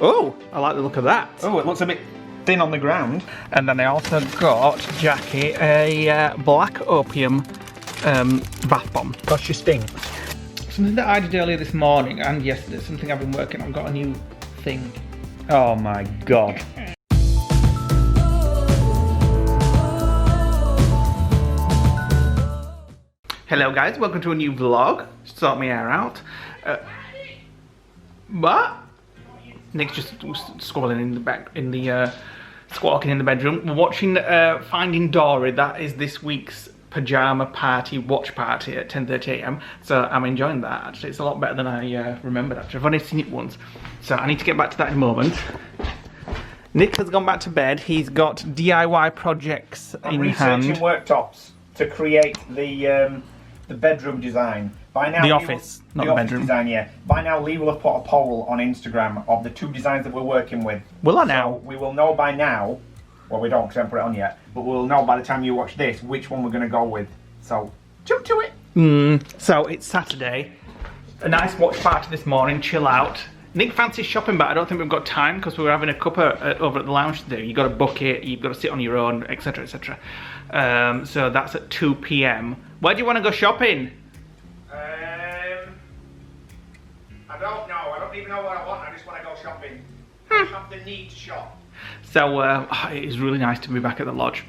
Oh, I like the look of that. Oh, it looks a bit thin on the ground. And then I also got Jackie a black opium bath bomb. Because she stinks. Something that I did earlier this morning and yesterday, something I've been working on, got a new thing. Oh my god. Hello guys, welcome to a new vlog. Sort my hair out. What? Nick's just squabbling in the back, squawking in the bedroom. We're watching Finding Dory. That is this week's pyjama party, watch party at 10:30 AM. So I'm enjoying that actually. It's a lot better than I remembered actually. I've only seen it once. So I need to get back to that in a moment. Nick has gone back to bed. He's got DIY projects in hand. Researching worktops to create the bedroom design. By now, the office, not the bedroom. Design, yeah. By now, Lee will have put a poll on Instagram of the two designs that we're working with. Will I now? So we will know by now. Well, we don't because I haven't put it on yet. But we'll know by the time you watch this which one we're going to go with. So jump to it. So it's Saturday. A nice watch party this morning. Chill out. Nick fancies shopping, but I don't think we've got time because we were having a cuppa over at the lounge today. You got to book it. You've got to sit on your own, etc., etc. So that's at 2 PM. Where do you want to go shopping? I don't know. I don't even know what I want. I just want to go shopping. I have the need to shop. So it is really nice to be back at the lodge.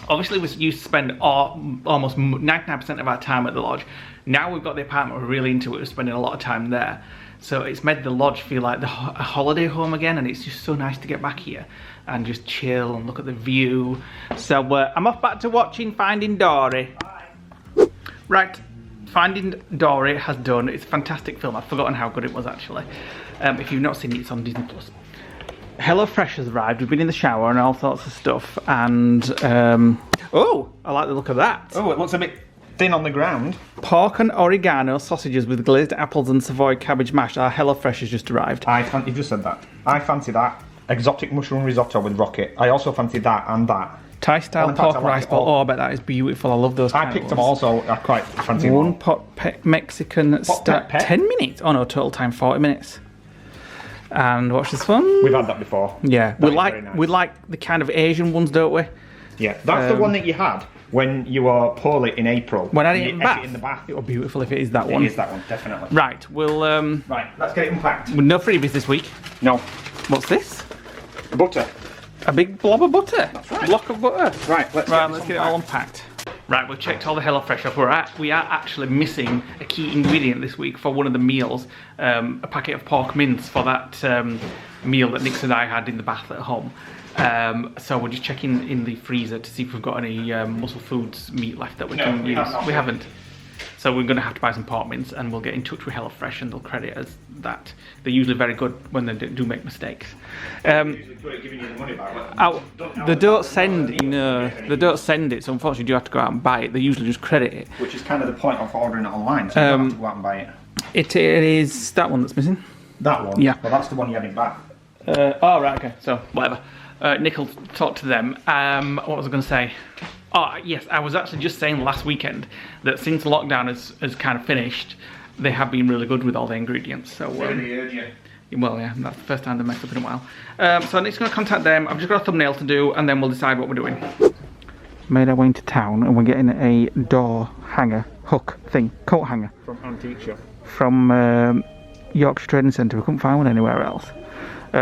Obviously, we used to spend almost 99% of our time at the lodge. Now we've got the apartment, we're really into it. We're spending a lot of time there. So it's made the lodge feel like a holiday home again, and it's just so nice to get back here and just chill and look at the view. So I'm off back to watching Finding Dory. Bye. Right. Finding Dory has done. It's a fantastic film. I've forgotten how good it was actually. If you've not seen it, it's on Disney Plus. HelloFresh has arrived. We've been in the shower and all sorts of stuff. And oh, I like the look of that. Oh, it looks a bit thin on the ground. Pork and oregano sausages with glazed apples and Savoy cabbage mash. Our HelloFresh has just arrived. You've just said that. I fancy that. Exotic mushroom risotto with rocket. I also fancy that and that. Thai style pork rice ball. Oh, I bet that is beautiful. I love those. I picked them all, so I quite fancy them. One pot Mexican style. 10 minutes. Oh no, total time 40 minutes. And watch this one. We've had that before. Yeah, we like the kind of Asian ones, don't we? Yeah, that's the one that you had when you were poorly in April. When I didn't it in the bath. It would be beautiful if it is that one. It is that one, definitely. Right, we'll right, let's get it unpacked. No freebies this week. No. What's this? Butter. A big blob of butter. That's right. Block of butter. Right, let's get it all unpacked. Right, we've checked all the HelloFresh off. We are actually missing a key ingredient this week for one of the meals. A packet of pork mince for that meal that Nix and I had in the bath at home. So we're just checking in the freezer to see if we've got any Muscle Foods meat left that we can use. We haven't. So we're going to have to buy some pork mince, and we'll get in touch with HelloFresh and they'll credit us that. They're usually very good when they do make mistakes. They don't send it, so unfortunately you do have to go out and buy it. They usually just credit it. Which is kind of the point of ordering it online, so you don't have to go out and buy it. It is that one that's missing. That one? Yeah. Well, that's the one you had in back. Oh, right, okay, so whatever. Nick will talk to them. What was I going to say? Oh, yes, I was actually just saying last weekend that since lockdown has kind of finished, they have been really good with all the ingredients. So, well, yeah, that's the first time they messed up in a while. So Nick's going to contact them. I've just got a thumbnail to do, and then we'll decide what we're doing. Made our way into town, and we're getting a door hanger, hook thing, coat hanger. From Antique Shop. From Yorkshire Trading Centre. We couldn't find one anywhere else.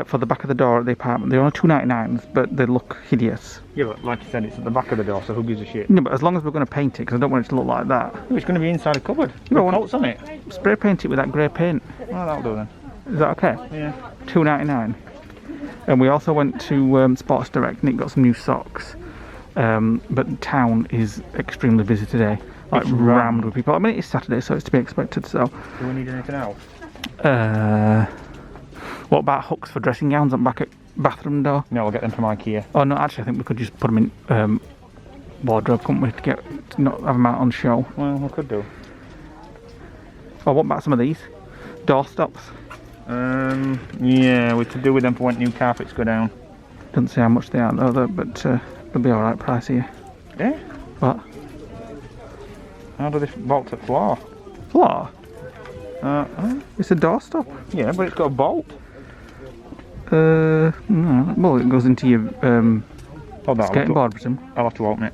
For the back of the door at the apartment. They're only $2.99, but they look hideous. Yeah, but like you said, it's at the back of the door, so who gives a shit? No, but as long as we're going to paint it, because I don't want it to look like that. Oh, it's going to be inside a cupboard. No, With coats on it. Spray paint it with that grey paint. Oh, that'll do then. Is that okay? Yeah. $2.99. And we also went to Sports Direct. Nick got some new socks. But town is extremely busy today. Like rammed with people. I mean, it's Saturday, so it's to be expected. So. Do we need anything else? What about hooks for dressing gowns on back at bathroom door? No, we'll get them from IKEA. Oh no, actually I think we could just put them in wardrobe, couldn't we, to not have them out on show. Well, we could do. Or what about some of these? Door stops? Yeah, we could do with them for when new carpets go down. Doesn't say how much they are though, but they'll be alright price here. Yeah? What? How do they bolt to floor? Floor? It's a doorstop. Yeah, but it's got a bolt. No. Well, it goes into your skating board, I presume. I'll have to open it.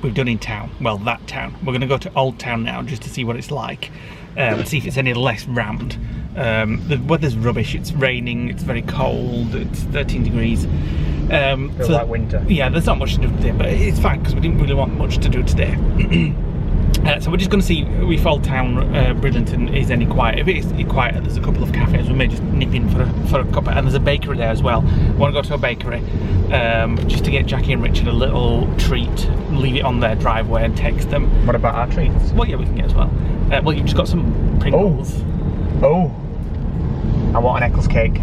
We've done in town. Well, that town. We're going to go to Old Town now just to see what it's like. See if it's any less rammed. The weather's rubbish. It's raining. It's very cold. It's 13 degrees. Feels like winter. Yeah, there's not much to do today, but it's fine because we didn't really want much to do today. So we're just going to see if Old Town Bridlington is any quiet. If it is quiet, there's a couple of cafes. We may just nip in for a cup. And there's a bakery there as well. We want to go to a bakery just to get Jackie and Richard a little treat. Leave it on their driveway and text them. What about our treats? Well, yeah, we can get as well. Well, you've just got some Pringles. Oh! I want an Eccles cake.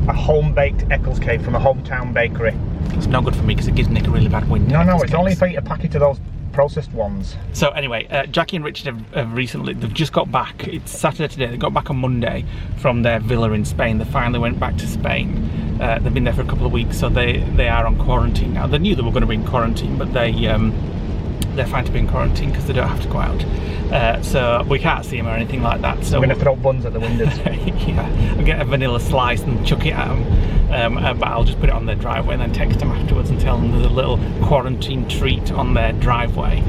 A home-baked Eccles cake from a hometown bakery. It's not good for me because it gives Nick a really bad wind. No, it's only if I eat a packet of those processed ones. So anyway, Jackie and Richard have recently, they've just got back. It's Saturday today. They got back on Monday from their villa in Spain. They finally went back to Spain. They've been there for a couple of weeks, so they are on quarantine now. They knew they were going to be in quarantine, but they're fine to be in quarantine because they don't have to go out. So we can't see them or anything like that. So we're going to throw buns at the windows. Yeah, I'll get a vanilla slice and chuck it at them. But I'll just put it on their driveway and then text them afterwards and tell them there's a little quarantine treat on their driveway.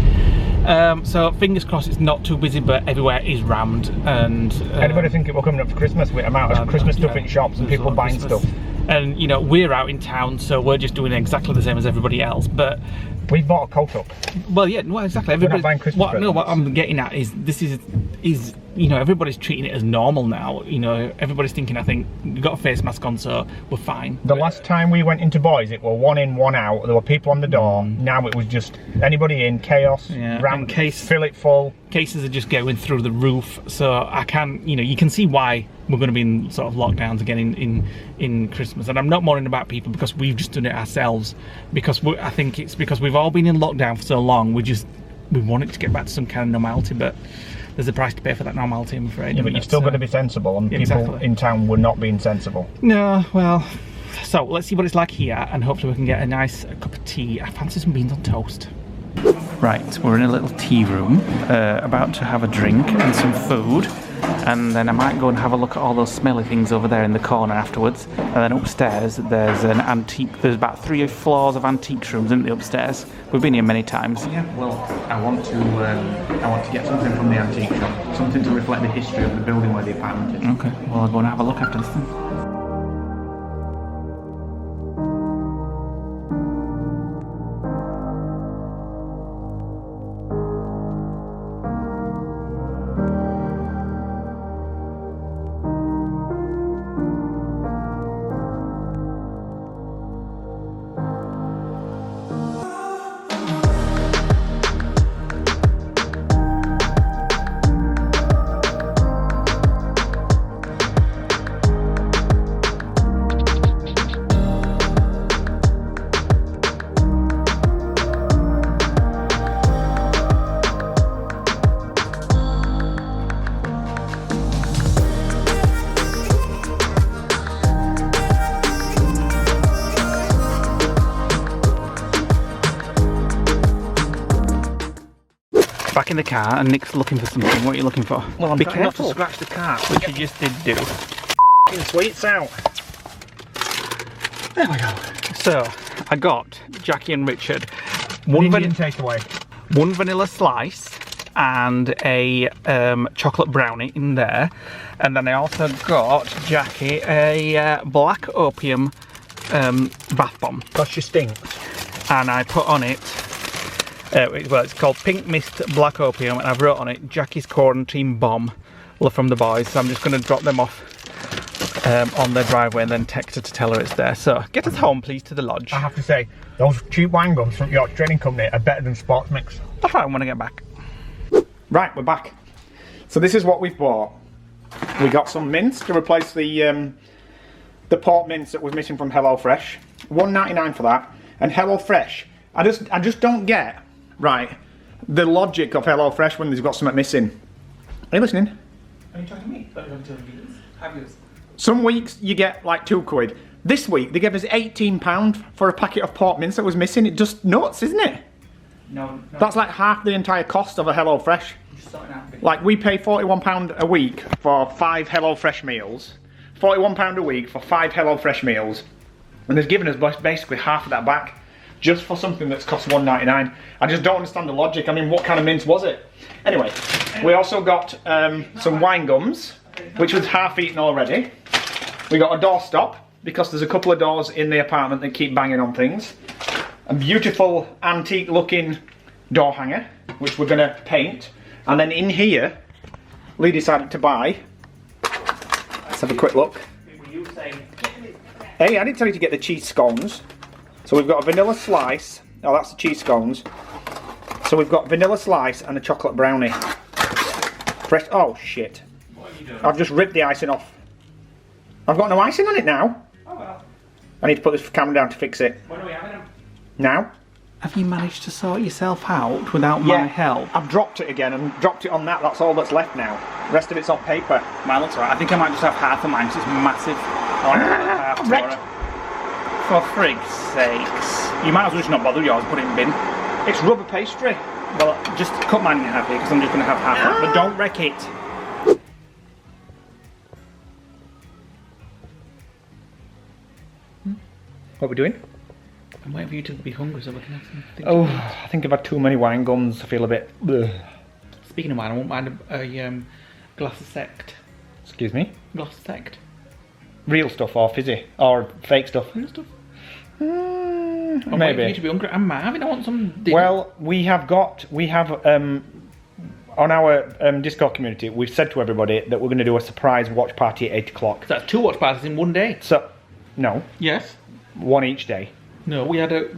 So fingers crossed it's not too busy, but everywhere is rammed. And anybody think it will coming up for Christmas with amount of Christmas stuff in shops and people buying stuff? And you know, we're out in town, so we're just doing exactly the same as everybody else. But we've bought a coat up. Well, yeah, well, exactly. We're not buying Christmas presents. What I'm getting at is this is you know, everybody's treating it as normal now. You know, everybody's thinking, I think we've got a face mask on, so we're fine. The last time we went into Boys, it were one in, one out. There were people on the door. Now it was just anybody in, chaos, rammed, fill it full. Cases are just going through the roof, so I can, you know, you can see why we're going to be in sort of lockdowns again in Christmas. And I'm not moaning about people because we've just done it ourselves. Because I think it's because we've all been in lockdown for so long. We want it to get back to some kind of normality, but there's a price to pay for that normality, I'm afraid. Yeah, but you're still going to be sensible, and people in town were not being sensible. No, well, so let's see what it's like here, and hopefully we can get a nice cup of tea. I fancy some beans on toast. Right, we're in a little tea room, about to have a drink and some food, and then I might go and have a look at all those smelly things over there in the corner afterwards. And then upstairs there's an antique, there's about 3 floors of antique rooms, isn't there, upstairs? We've been here many times. Yeah, well, I want to get something from the antique shop, something to reflect the history of the building where the apartment is. Okay, well I'll go and have a look after this then. Back in the car, and Nick's looking for something. What are you looking for? Well, I'm trying not to scratch the car, which you just did do. Sweets out. There we go. So, I got Jackie and Richard one vanilla slice and a chocolate brownie in there, and then I also got Jackie a black opium bath bomb. Because she stinks. And I put on it. Well, it's called Pink Mist Black Opium, and I've wrote on it Jackie's Quarantine Bomb from the boys. So I'm just going to drop them off on their driveway and then text her to tell her it's there. So get us home, please, to the lodge. I have to say, those cheap wine gums from York Trading Company are better than Sports Mix. That's right, I want to get back. Right, we're back. So this is what we've bought. We got some mince to replace the pork mince that was missing from HelloFresh. $1.99 for that. And HelloFresh, I just don't get. Right, the logic of HelloFresh when they've got something missing. Are you listening? Are you talking to me? Have you? Some weeks you get like £2. This week they gave us £18 for a packet of pork mince that was missing. It's just nuts, isn't it? No. That's like half the entire cost of a HelloFresh. Like we pay £41 a week for 5 HelloFresh meals £41 a week for 5 HelloFresh meals, and they've given us basically half of that back just for something that's cost £1.99. I just don't understand the logic. I mean, what kind of mince was it? Anyway, we also got some wine gums, which was half eaten already. We got a doorstop, because there's a couple of doors in the apartment that keep banging on things. A beautiful antique looking door hanger, which we're gonna paint. And then in here, Lee decided to buy, let's have a quick look. Hey, I didn't tell you to get the cheese scones. So we've got a vanilla slice. Oh, that's the cheese scones. So we've got vanilla slice and a chocolate brownie. Fresh. Oh shit! What are you doing? I've just ripped the icing off. I've got no icing on it now. Oh well. I need to put this camera down to fix it. When are we having them? Now. Have you managed to sort yourself out without my help? I've dropped it again and dropped it on that. That's all that's left now. The rest of it's on paper. Mine looks right. I think I might just have half of mine because it's massive. I want to have half tomorrow. For frig's sakes. You might as well just not bother yours, put it in bin. It's rubber pastry. Well, just cut mine in half here because I'm just going to have half that. But don't wreck it. What are we doing? I'm waiting for you to be hungry so we can have something. Oh, I think I've had too many wine gums. I feel a bit. Ugh. Speaking of wine, I won't mind a glass of sect. Excuse me? Glass of sect. Real stuff or fizzy? Or fake stuff? Real stuff. Maybe. I'm waiting for you to be hungry. I'm Marvin. I want some dinner. Well, we have on our Discord community, we've said to everybody that we're going to do a surprise watch party at 8 o'clock. That's 2 watch parties in one day. So, no. Yes. One each day. No, we had that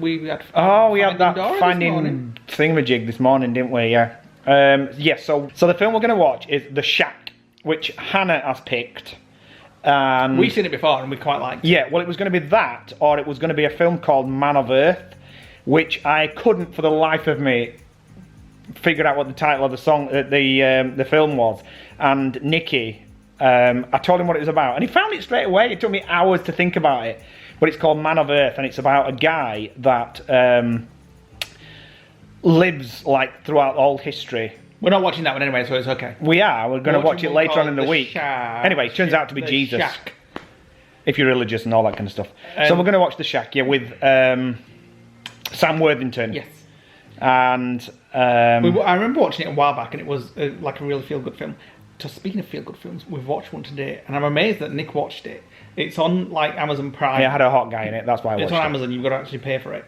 Finding thingamajig this morning, didn't we? Yeah. Yes. So the film we're going to watch is The Shack, which Hannah has picked. And we've seen it before and we quite liked it. Yeah. Well, it was going to be that, or it was going to be a film called Man of Earth, which I couldn't for the life of me figure out what the title of the song, the film was. And Nicky, I told him what it was about, and he found it straight away. It took me hours to think about it. But it's called Man of Earth, and it's about a guy that lives like throughout all history. We're not watching that one anyway, so it's okay. We are. We're going to watch it later on in the week. Shack. Anyway, it turns out to be Jesus. Shack. If you're religious and all that kind of stuff. So we're going to watch The Shack, yeah, with Sam Worthington. Yes. And I remember watching it a while back, and it was like a really feel-good film. So speaking of feel-good films, we've watched one today, and I'm amazed that Nick watched it. It's on like Amazon Prime. Yeah, I had a hot guy in it. That's why I watched it. It's on Amazon. You've got to actually pay for it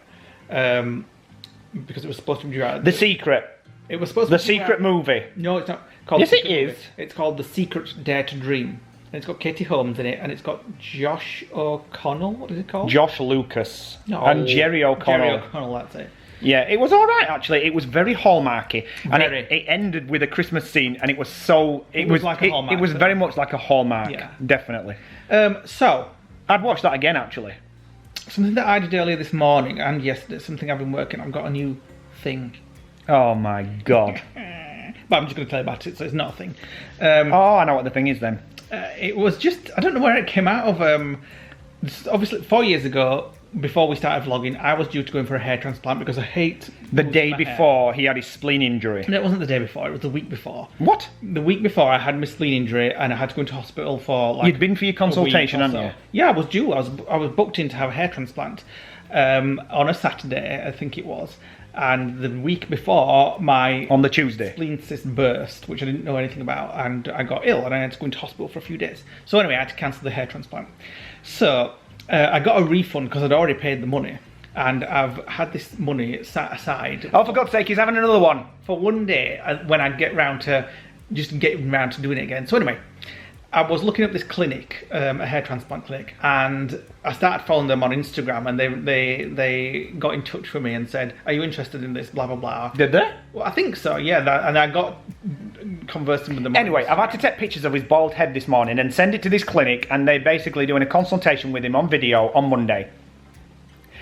because it was supposed to be due out. The Secret. It was supposed to The be Secret movie. No, it's not called. Yes, The it Secret is. Movie. It's called The Secret Dare to Dream, and it's got Katie Holmes in it, and it's got Josh O'Connell. What is it called? Josh Lucas. No, and Jerry O'Connell. Jerry O'Connell. That's it. Yeah, it was all right actually. It was very Hallmarky, and Very. it ended with a Christmas scene, and it was so. It was like a Hallmark It was film. very much like a Hallmark. Yeah. Definitely. So I'd watch that again actually. something that I did earlier this morning and yesterday, something I've been working on. I've got a new thing. Oh my god. But I'm just going to tell you about it, so it's not a thing. Oh, I know what the thing is then. It was just, I don't know where it came out of. Obviously, 4 years ago, before we started vlogging, I was due to go in for a hair transplant because I hate The losing day my hair. before he had his spleen injury. No, it wasn't the day before, it was the week before. What? The week before, I had my spleen injury and I had to go into hospital for like. You'd been for your consultation, a week or hadn't so. you? Yeah, I was due. I was booked in to have a hair transplant on a Saturday, I think it was. And the week before, my On the Tuesday. spleen cyst burst, which I didn't know anything about, and I got ill and I had to go into hospital for a few days. So anyway, I had to cancel the hair transplant. So I got a refund because I'd already paid the money, and I've had this money sat aside. Oh, for God's sake, he's having another one. For one day when I'd get round to getting round to doing it again. So anyway, I was looking up this clinic, a hair transplant clinic, and I started following them on Instagram, and they got in touch with me and said, "Are you interested in this?" Blah blah blah. Did they? Well, I think so. Yeah, and I got conversing with them. on Anyway, I've had Instagram. to take pictures of his bald head this morning and send it to this clinic, and they're basically doing a consultation with him on video on Monday.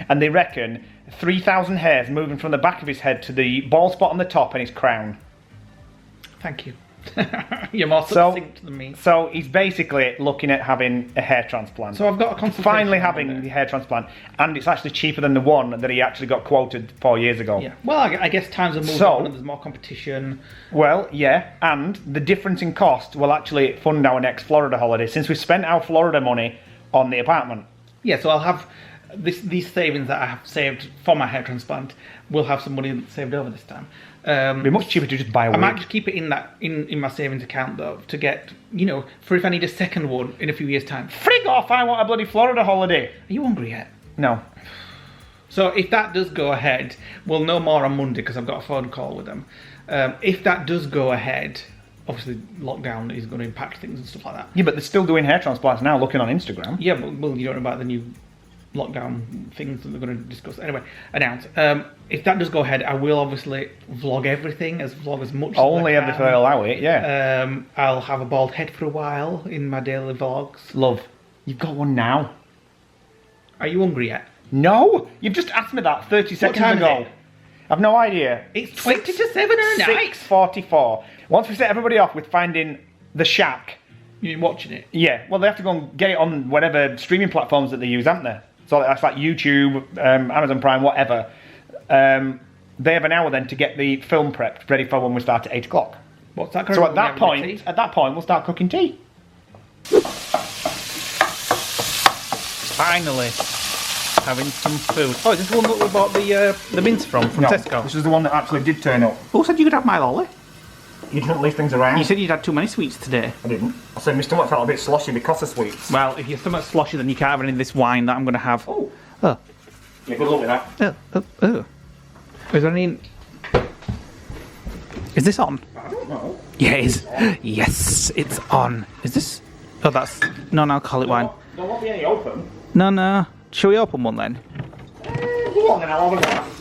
And they reckon 3,000 hairs moving from the back of his head to the bald spot on the top and his crown. Thank you. You're more succinct than me. So he's basically looking at having a hair transplant. So I've got a consultation. Finally having the hair transplant, and it's actually cheaper than the one that he actually got quoted 4 years ago. Yeah. Well, I guess times have moved on and there's more competition. Well, yeah, and the difference in cost will actually fund our next Florida holiday, since we've spent our Florida money on the apartment. Yeah, so I'll have these savings that I have saved for my hair transplant. We'll have some money saved over this time. It'd be much cheaper to just buy a wig. I might just keep it in my savings account though, to get, for if I need a second one in a few years' time. Frig off! I want a bloody Florida holiday. Are you hungry yet? No. So if that does go ahead, we'll know more on Monday because I've got a phone call with them. If that does go ahead, obviously lockdown is going to impact things and stuff like that. Yeah, but they're still doing hair transplants now, looking on Instagram. Yeah, but well, you don't know about the new lockdown things that they're going to discuss. Anyway, announce. If that does go ahead, I will obviously vlog everything, vlog as much Only as I if they allow it, yeah. I'll have a bald head for a while in my daily vlogs. Love, you've got one now. Are you hungry yet? No, you've just asked me that 30 seconds ago. Is it? I've no idea. It's 20 to 7 or 9. 6:44. Once we set everybody off with finding the shack. You've been watching it? Yeah, well they have to go and get it on whatever streaming platforms that they use, haven't they? So that's like YouTube, Amazon Prime, whatever. They have an hour then to get the film prepped, ready for when we start at 8 o'clock. What's that? So at that point, we'll start cooking tea. Finally, having some food. Oh, is this the one that we bought the mince from No, Tesco? this is the one that actually did turn up. Who said you could have my lolly? You didn't leave things around. You said you'd had too many sweets today. I didn't. I said my stomach felt a bit sloshy because of sweets. Well, if your stomach's sloshy, then you can't have any of this wine that I'm going to have. Oh. Oh. Yeah, good luck with that. Oh. Is there any... Is this on? I don't know. Yeah, it is. Yes, it's on. Is this... Oh, that's non-alcoholic wine. There won't be any open. No. Shall we open one then? Go on then, I'll have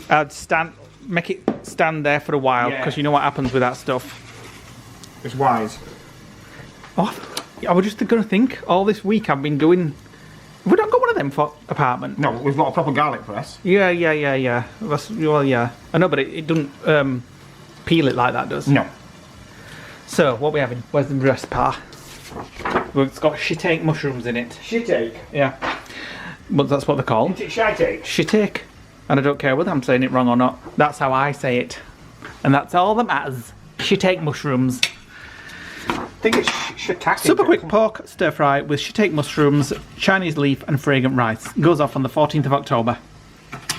a go. Make it stand there for a while, because you know what happens with that stuff. It's wise. Oh, I was just going to think, all this week I've been doing... Have we not got one of them for apartment? No, we've got a proper garlic press. Yeah. Well, yeah. I know, but it doesn't peel it like that does. No. So, what are we having? Where's the recipe? It's got shiitake mushrooms in it. Shiitake? Yeah. But that's what they're called. Isn't it shiitake? Shiitake. And I don't care whether I'm saying it wrong or not. That's how I say it. And that's all that matters. Shiitake mushrooms. I think it's shiitake. Super quick pork stir fry with shiitake mushrooms, Chinese leaf and fragrant rice. Goes off on the 14th of October.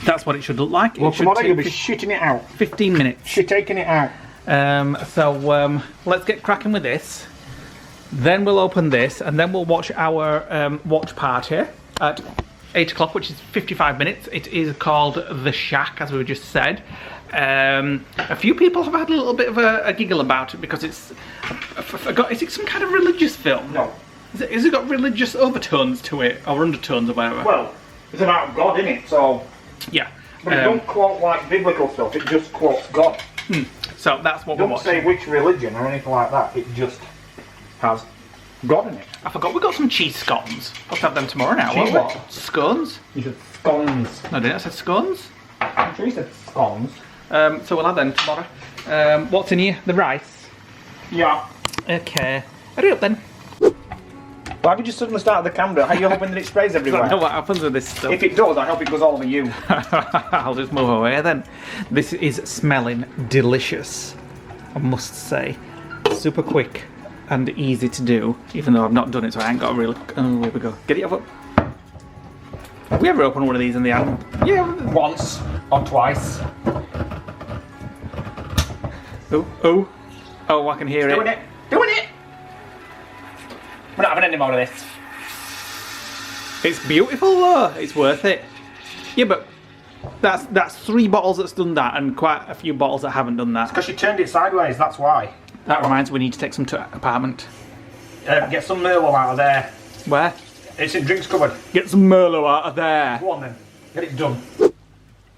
That's what it should look like. Well, it should tomorrow you'll take be shitting it out. 15 minutes. Shitaking it out. So let's get cracking with this. Then we'll open this and then we'll watch our watch party at 8 o'clock, which is 55 minutes. It is called The Shack, as we just said. A few people have had a little bit of a giggle about it because it's... Is it some kind of religious film? No. Has it got religious overtones to it, or undertones or whatever? Well, it's about God, isn't it? So... Yeah. But it don't quote like biblical stuff, it just quotes God. So that's what we're Don't watching. say which religion or anything like that, it just has God in it. I forgot we got some cheese scones. Let's have them tomorrow now, Cheese won't we? what? Scones? You said scones. No, I didn't. I said scones. I'm sure you said scones. So we'll have them tomorrow. What's in here? The rice. Yeah. Okay. Hurry up then. Why have you just suddenly started the camera? How are you hoping that it sprays I everywhere? know what happens with this stuff. If it does, I hope it goes all over you. I'll just move away then. This is smelling delicious, I must say. Super quick and easy to do, even though I've not done it, so I ain't got a real... Oh, here we go. Get it up. Have we ever opened one of these in the end? Yeah. Once or twice. Oh, I can hear Doing it. Doing it! We're not having any more of this. It's beautiful though. It's worth it. Yeah, but that's 3 bottles that's done that, and quite a few bottles that haven't done that. Because you turned it sideways, that's why. That reminds me, we need to take some to apartment. Get some Merlot out of there. Where? It's in drinks cupboard. Get some Merlot out of there. Go on then. Get it done.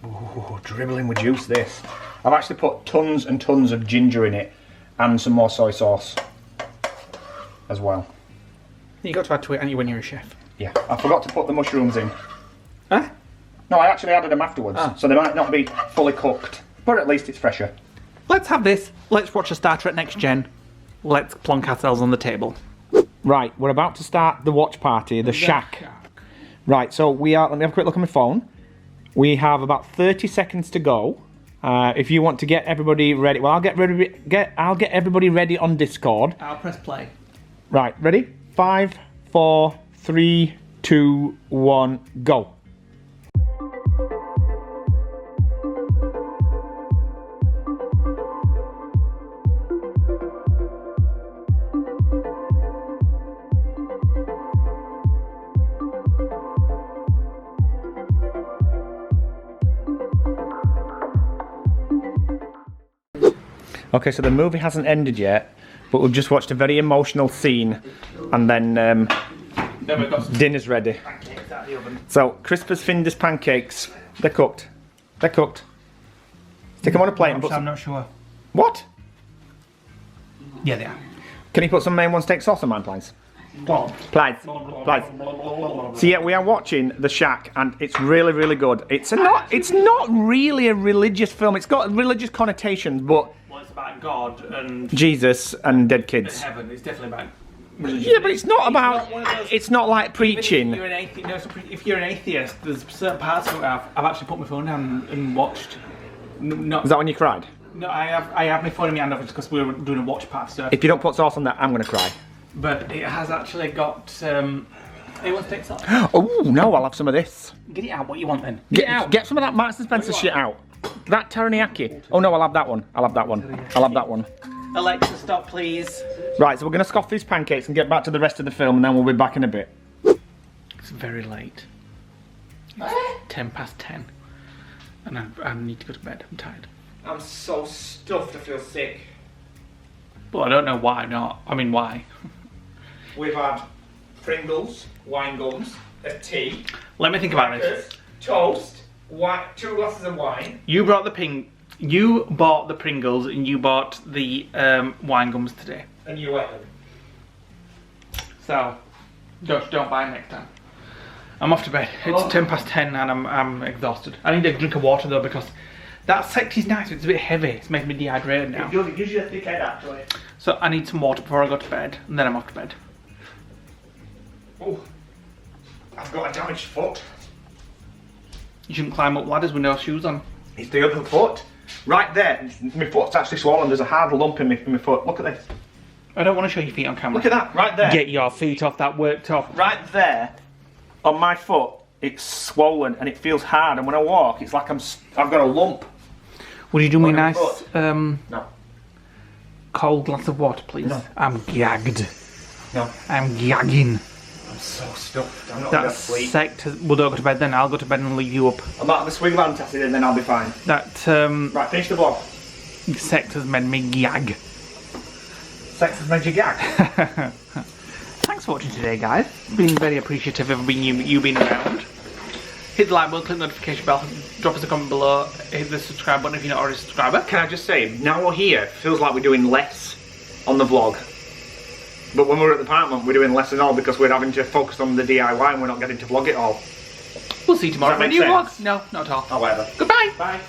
Ooh, dribbling with juice this. I've actually put tons and tons of ginger in it and some more soy sauce as well. You got to add to it, ain't you, when you're a chef? Yeah. I forgot to put the mushrooms in. Huh? No, I actually added them afterwards, so they might not be fully cooked, but at least it's fresher. Let's have this. Let's watch a Star Trek Next Gen. let's plonk ourselves on the table. Right, we're about to start the watch party, the shack. Right, so we are. Let me have a quick look at my phone. We have about 30 seconds to go. If you want to get everybody ready, well, I'll get everybody ready on Discord. I'll press play. Right, ready? 5, 4, 3, 2, 1, go. Okay, so the movie hasn't ended yet, but we've just watched a very emotional scene, and then We've got some dinner's ready. pancakes out of the oven. So, Crispus Findus pancakes, they're cooked. They're cooked. Stick them on a plate and put I'm some... not sure. What? Yeah, they are. Can you put some main one steak sauce on mine, please? Please. Please. So yeah, we are watching The Shack, and it's really, really good. It's not really a religious film. It's got religious connotations, but Well, it's about God and Jesus and dead kids. heaven. It's definitely about religion. Yeah, but it's not about. one of those- It's not like If preaching. you're if you're an atheist, there's certain parts of it I've actually put my phone down and watched. Not, Is that when you cried? no, I have my phone in my hand because we were doing a watch party stuff. If you don't put sauce on that, I'm gonna cry. But it has actually got. Anyone take sauce? Oh no, I'll have some of this. Get it out. What you want then? Get it out. Get some of that Marks and Spencer shit out. That teriyaki. Oh no, I'll have that one. I'll have that one. I'll have that one. Alexa, stop, please. Right, so we're gonna scoff these pancakes and get back to the rest of the film, and then we'll be back in a bit. It's very late. It's 10:10, and I need to go to bed. I'm tired. I'm so stuffed. I feel sick. But I don't know why not. I mean, why? We've had Pringles, wine gums, a tea, Let me think about this. toast, 2 glasses of wine. You brought You bought the Pringles and you bought the wine gums today. And you ate them. So, don't buy them next time. I'm off to bed. It's 10:10 and I'm exhausted. I need a drink of water though because that sect is nice. It's a bit heavy. It's making me dehydrated now. It gives you a thick head actually. So I need some water before I go to bed, and then I'm off to bed. Oh, I've got a damaged foot. You shouldn't climb up ladders with no shoes on. It's the other foot. Right there. My foot's actually swollen. There's a hard lump in my foot. Look at this. I don't want to show your feet on camera. Look at that. Right there. Get your feet off that worktop. Right there. On my foot, it's swollen and it feels hard. And when I walk, it's like I've got a lump. Would you do me a On your nice foot. No. cold glass of water, please? No. I'm gagged. No. I'm gagging. I'm so stuffed. I'm not going That to sleep. sect. Well, don't go to bed then. I'll go to bed and leave you up. I'm out of the swing of antacid and then I'll be fine. That Right, finish the vlog. sect has made me gag. Sex has made you gag. Thanks for watching today, guys. Been very appreciative of you being around. Hit the like button, click the notification bell, drop us a comment below, hit the subscribe button if you're not already a subscriber. Can I just say, now we're here, it feels like we're doing less on the vlog. But when we're at the apartment, we're doing less and all because we're having to focus on the DIY and we're not getting to vlog it all. We'll see you tomorrow Does for that a new make vlog. sense? No, not at all. Oh, whatever. Goodbye. Bye.